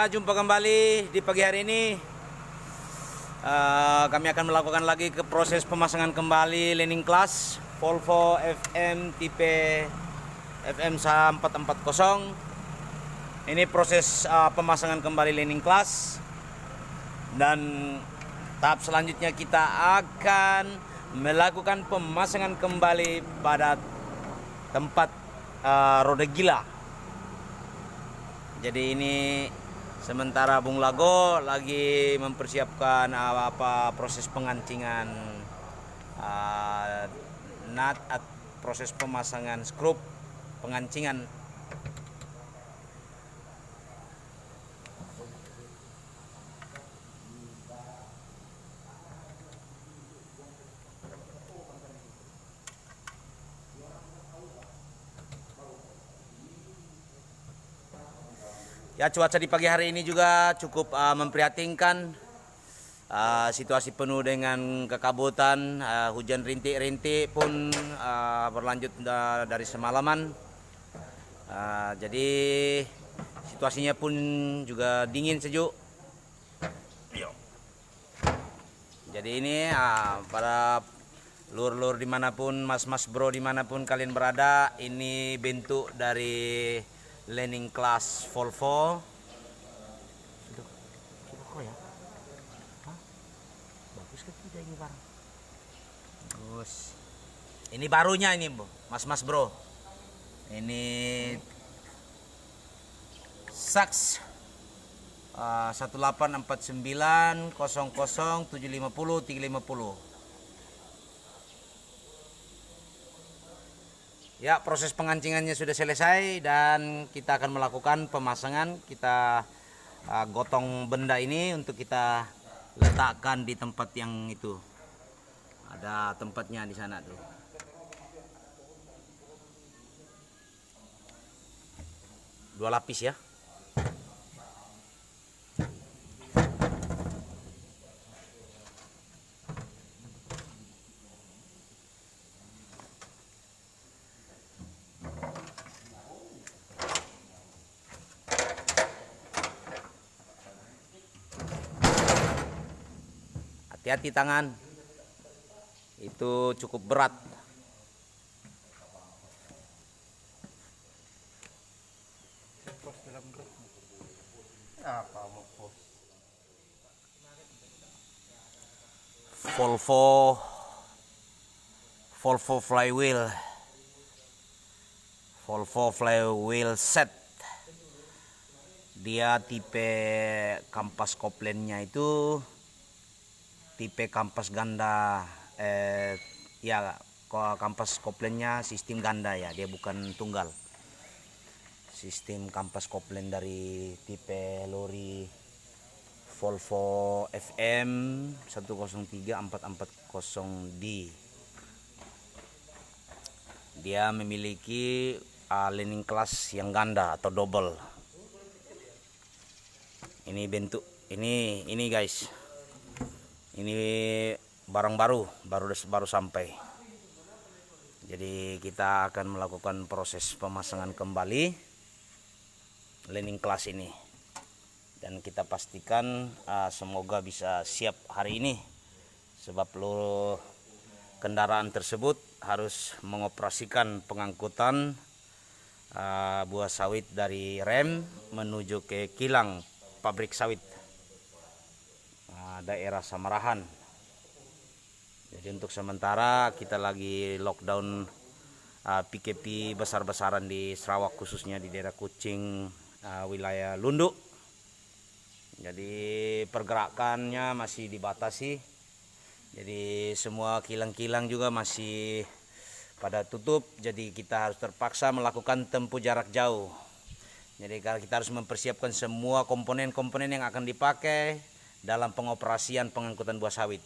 Kita jumpa kembali di pagi hari ini. Kami akan melakukan lagi ke proses pemasangan kembali landing class Volvo FM tipe FM 440. Ini proses pemasangan kembali landing class, dan tahap selanjutnya kita akan melakukan pemasangan kembali pada tempat roda gila. Jadi ini sementara Bung Lago lagi mempersiapkan proses pengancingan nut, proses pemasangan skrup pengancingan. Ya, cuaca di pagi hari ini juga cukup memprihatinkan. Situasi penuh dengan kekabutan, hujan rintik-rintik pun berlanjut dari semalaman. Jadi situasinya pun juga dingin sejuk. Jadi ini para lur-lur dimanapun, mas-mas bro dimanapun kalian berada, ini bentuk dari landing class Volvo. Ya? Bagus kan tidak ini barang? Bagus. Ini barunya ini, mas-mas bro. Ini Saks 1849 00 750 350. Ya, proses pengancingannya sudah selesai dan kita akan melakukan pemasangan. Kita gotong benda ini untuk kita letakkan di tempat yang itu. Ada tempatnya di sana tuh. Dua lapis ya. Hati-hati tangan, itu cukup berat. Volvo flywheel set. Dia tipe kampas koplennya itu tipe kampas ganda, ya kampas koplennya sistem ganda ya, dia bukan tunggal. Sistem kampas koplen dari tipe lori Volvo FM 103 440D. Dia memiliki landing class yang ganda atau double. Ini bentuk ini guys. Ini barang baru sampai. Jadi kita akan melakukan proses pemasangan kembali landing class ini, dan kita pastikan semoga bisa siap hari ini, sebab kendaraan tersebut harus mengoperasikan pengangkutan buah sawit dari rem menuju ke kilang pabrik sawit daerah Samarahan. Jadi untuk sementara kita lagi lockdown PKP besar-besaran di Sarawak, khususnya di daerah Kuching, wilayah Lundu. Jadi pergerakannya masih dibatasi. Jadi semua kilang-kilang juga masih pada tutup. Jadi kita harus terpaksa melakukan tempuh jarak jauh. Jadi kita harus mempersiapkan semua komponen-komponen yang akan dipakai dalam pengoperasian pengangkutan buah sawit.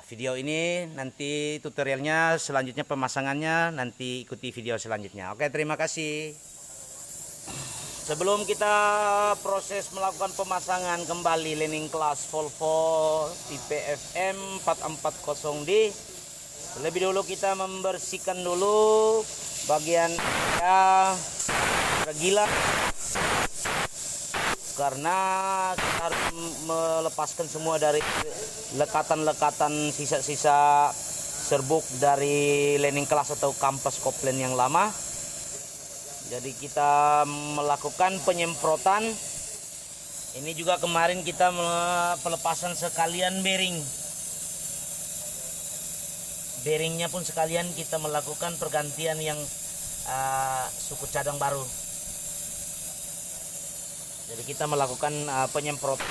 Video ini nanti tutorialnya, selanjutnya pemasangannya, nanti ikuti video selanjutnya. Oke, terima kasih. Sebelum kita proses melakukan pemasangan kembali landing class Volvo tipe FM 440D, lebih dulu kita membersihkan dulu bagian ya gila karena kita harus melepaskan semua dari lekatan-lekatan sisa-sisa serbuk dari landing class atau kampas kopling yang lama. Jadi kita melakukan penyemprotan. Ini juga kemarin kita pelepasan sekalian bearing. Bearingnya pun sekalian kita melakukan pergantian yang suku cadang baru. Jadi kita melakukan penyemprotan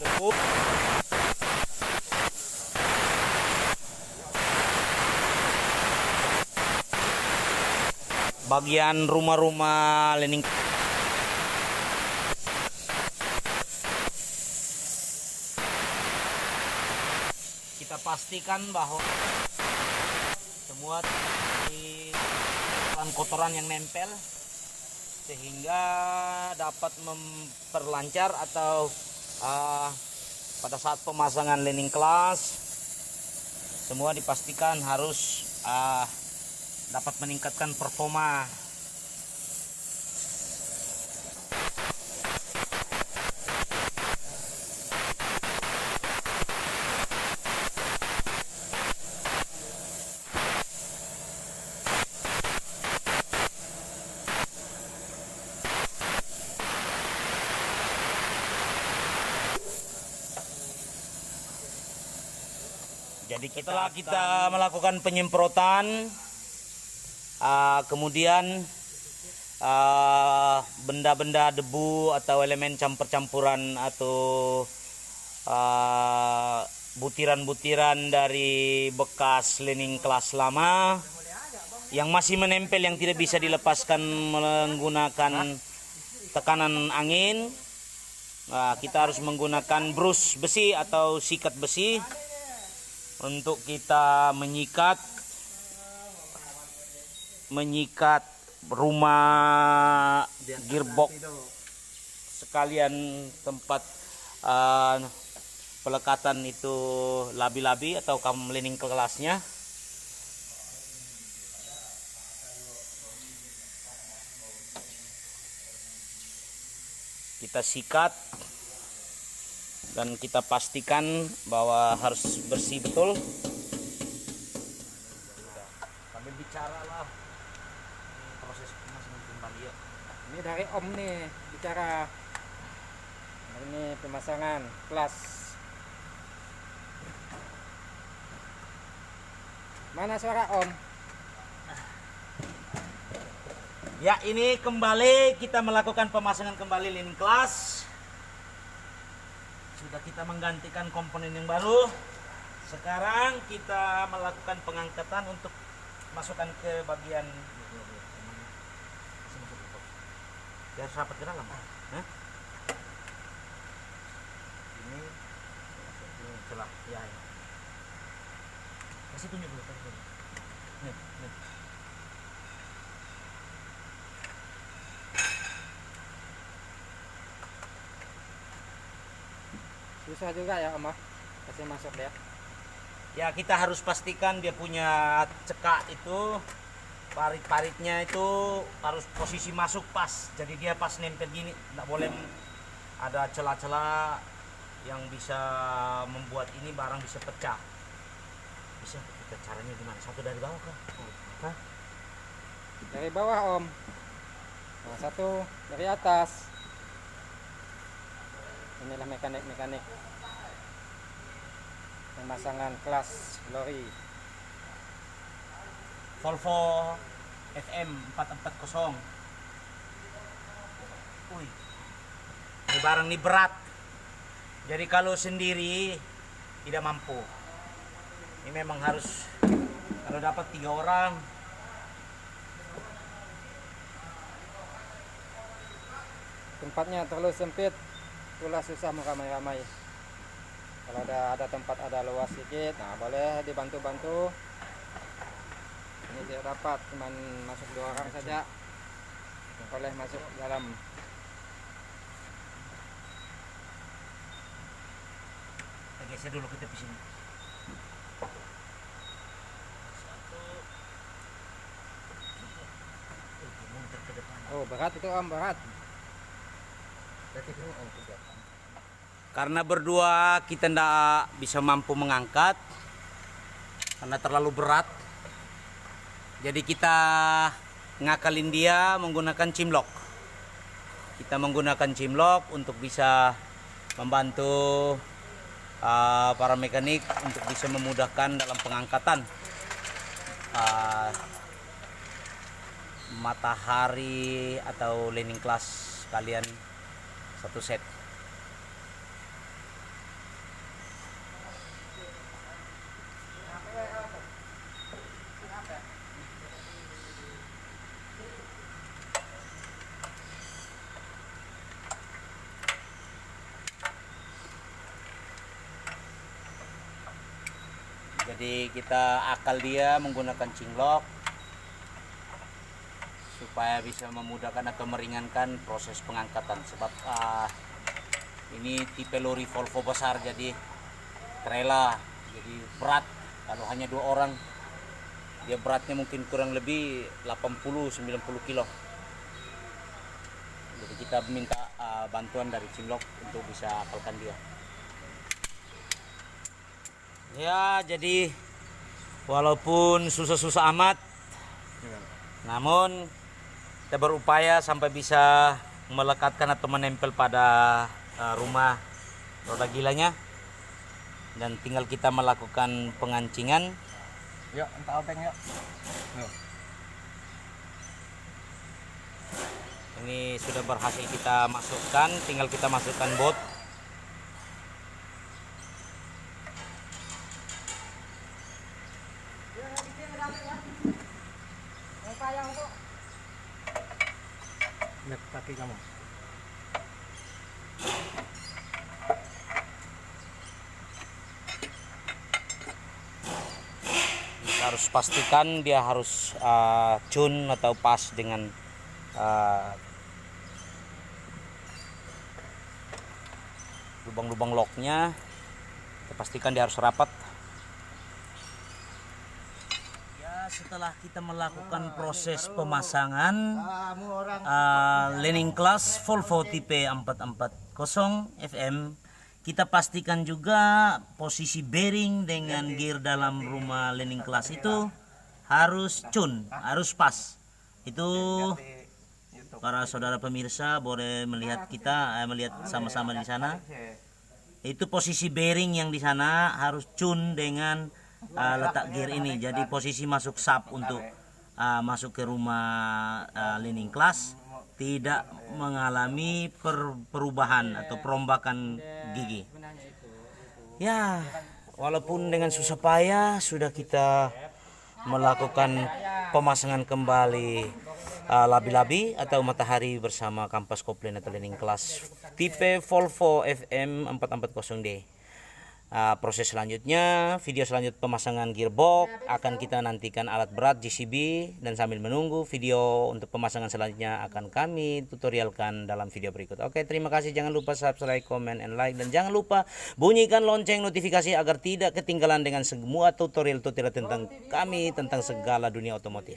debu. Bagian rumah-rumah landing kita pastikan bahwa semua kotoran yang nempel sehingga dapat memperlancar atau pada saat pemasangan landing class semua dipastikan harus dapat meningkatkan performa. Jadi setelah kita melakukan penyemprotan, kemudian benda-benda debu atau elemen campur-campuran atau butiran-butiran dari bekas landing class lama yang masih menempel, yang tidak bisa dilepaskan menggunakan tekanan angin, kita harus menggunakan brus besi atau sikat besi untuk kita menyikat rumah gearbox sekalian tempat pelekatan itu labi-labi atau landing kelasnya. Kita sikat dan kita pastikan bahwa harus bersih betul. Sambil bicara lah proses pemasangan kembali ya. Ini dari Om nih bicara. Ini pemasangan kelas. Mana suara Om? Ya, ini kembali kita melakukan pemasangan kembali landing class. Sudah kita menggantikan komponen yang baru. Sekarang kita melakukan pengangkatan untuk masukkan ke bagian biar rapat ke dalam. Ini celah ya. Kasih tunjuk dulu. Nih. Susah juga ya Om, kasih masuk dia. Ya, kita harus pastikan dia punya cekak itu, parit-paritnya itu harus posisi masuk pas. Jadi dia pas nempel gini, tidak boleh ada celah-celah yang bisa membuat ini barang bisa pecah. Bisa kita caranya gimana? Satu dari bawah kan? Hah? Dari bawah Om. Nah, satu dari atas. Inilah mekanik pemasangan kelas lori Volvo FM 440. Wih, ini barang ini berat. Jadi kalau sendiri tidak mampu. Ini memang harus kalau dapat 3 orang. Tempatnya terlalu sempit, itulah susah meramai-ramai. Kalau ada tempat ada luas sedikit, nah boleh dibantu-bantu. Ini tidak dapat, cuman masuk 2 orang saja, boleh masuk dalam. Geser dulu kita di sini. Satu, mundur ke Oh berat itu om, berat. Karena berdua kita tidak bisa mampu mengangkat karena terlalu berat. Jadi kita ngakalin dia menggunakan cimlok. Kita menggunakan cimlok untuk bisa membantu para mekanik untuk bisa memudahkan dalam pengangkatan matahari atau landing class kalian satu set. Jadi kita akal dia menggunakan cinglok supaya bisa memudahkan atau meringankan proses pengangkatan. Sebab ini tipe lori Volvo besar, jadi trailer, jadi berat. Kalau hanya 2 orang, dia beratnya mungkin kurang lebih 80-90 kilo. Jadi kita minta bantuan dari cinglok untuk bisa akalkan dia. Ya, jadi walaupun susah-susah amat, namun kita berupaya sampai bisa melekatkan atau menempel pada rumah roda gilanya, dan tinggal kita melakukan pengancingan. Yuk, entah obeng yuk. Ini sudah berhasil kita masukkan, tinggal kita masukkan bot. Lihat kaki kamu. Kita harus pastikan dia harus tune atau pas dengan lubang-lubang locknya. Kita pastikan dia harus rapat. Setelah kita melakukan proses pemasangan landing class Volvo tipe 440 FM, kita pastikan juga posisi bearing dengan gear dalam rumah landing class itu harus tune, harus pas. Itu para saudara pemirsa boleh melihat melihat sama-sama di sana. Itu posisi bearing yang di sana harus tune dengan letak gear ini. Jadi posisi masuk sub untuk masuk ke rumah landing class tidak mengalami perubahan atau perombakan gigi. Ya, walaupun dengan susah payah sudah kita melakukan pemasangan kembali labi-labi atau matahari bersama kampas kopling atau landing class tipe Volvo FM 440D. Proses selanjutnya, video selanjutnya pemasangan gearbox akan kita nantikan alat berat JCB, dan sambil menunggu video untuk pemasangan selanjutnya akan kami tutorialkan dalam video berikut. Oke, terima kasih. Jangan lupa subscribe, comment, and like, dan jangan lupa bunyikan lonceng notifikasi agar tidak ketinggalan dengan semua tutorial-tutorial tentang kami, tentang segala dunia otomotif.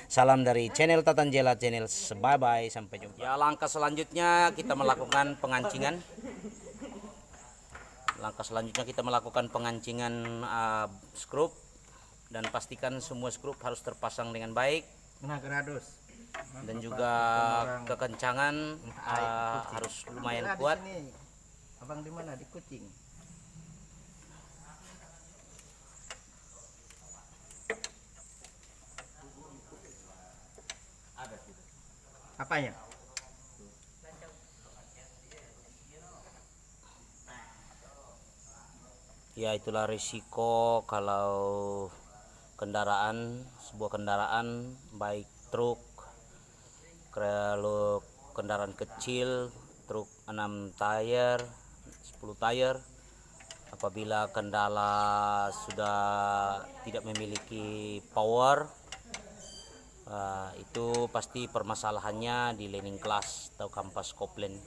Salam dari channel Tatanjela Channel. Bye bye, sampai jumpa. Ya, langkah selanjutnya kita melakukan pengancingan. Langkah selanjutnya kita melakukan pengancingan skrup, dan pastikan semua skrup harus terpasang dengan baik, dan juga kekencangan harus lumayan kuat. Abang di mana? Di Kucing. Apanya? Ya, itulah risiko kalau sebuah kendaraan baik truk, kalau kendaraan kecil, truk 6 tire, 10 tire, apabila kendala sudah tidak memiliki power, itu pasti permasalahannya di landing class atau kampas kopling.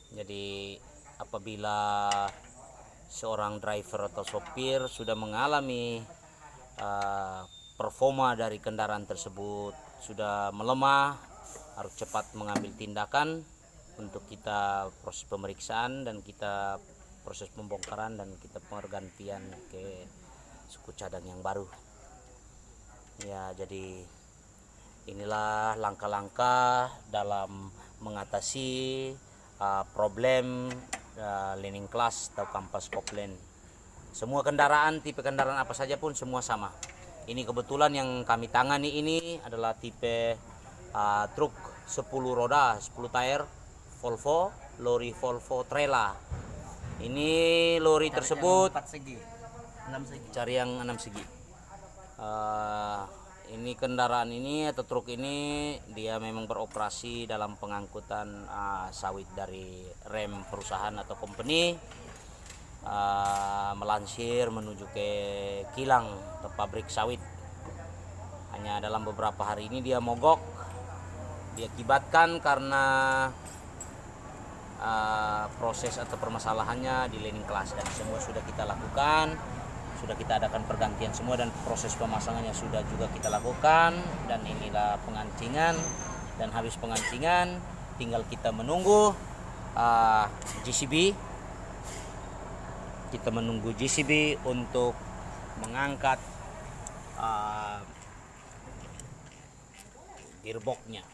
Jadi apabila seorang driver atau sopir sudah mengalami performa dari kendaraan tersebut sudah melemah, harus cepat mengambil tindakan untuk kita proses pemeriksaan dan kita proses pembongkaran dan kita penggantian ke suku cadang yang baru. Ya, jadi inilah langkah-langkah dalam mengatasi problem learning class atau kampas koplen. Semua kendaraan, tipe kendaraan apa saja pun semua sama. Ini kebetulan yang kami tangani ini adalah tipe truk 10 roda, 10 tire Volvo, lori Volvo trailer. Ini lori tersebut 4 segi, 6 segi. cari yang 6 segi. Ini kendaraan ini atau truk ini dia memang beroperasi dalam pengangkutan sawit dari rem perusahaan atau company melansir menuju ke kilang atau pabrik sawit. Hanya dalam beberapa hari ini dia mogok, diakibatkan karena proses atau permasalahannya di learning class, dan semua sudah kita lakukan. Sudah kita adakan pergantian semua dan proses pemasangannya sudah juga kita lakukan, dan inilah pengancingan, dan habis pengancingan tinggal kita menunggu GCB. Kita menunggu GCB untuk mengangkat gearboxnya,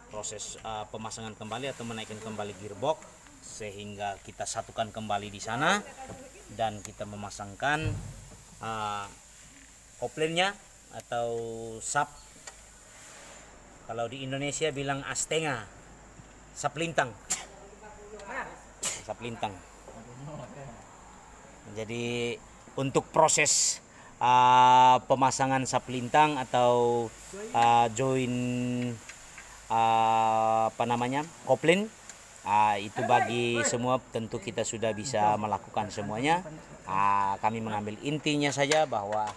proses pemasangan kembali atau menaikkan kembali gearbox sehingga kita satukan kembali di sana dan kita memasangkan koplennya atau sap, kalau di Indonesia bilang astenga, saplintang. Jadi untuk proses pemasangan saplintang atau join kopling, itu bagi semua tentu kita sudah bisa melakukan semuanya. Kami mengambil intinya saja bahwa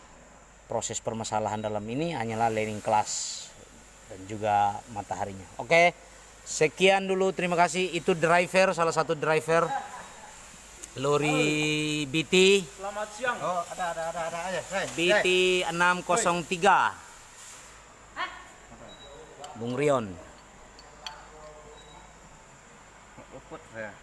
proses permasalahan dalam ini hanyalah learning class dan juga mataharinya. Oke, sekian dulu, terima kasih. Itu driver, salah satu driver lori BT. Selamat siang. Oh, ada aja. BT 603. Bung Rion. Luput saya.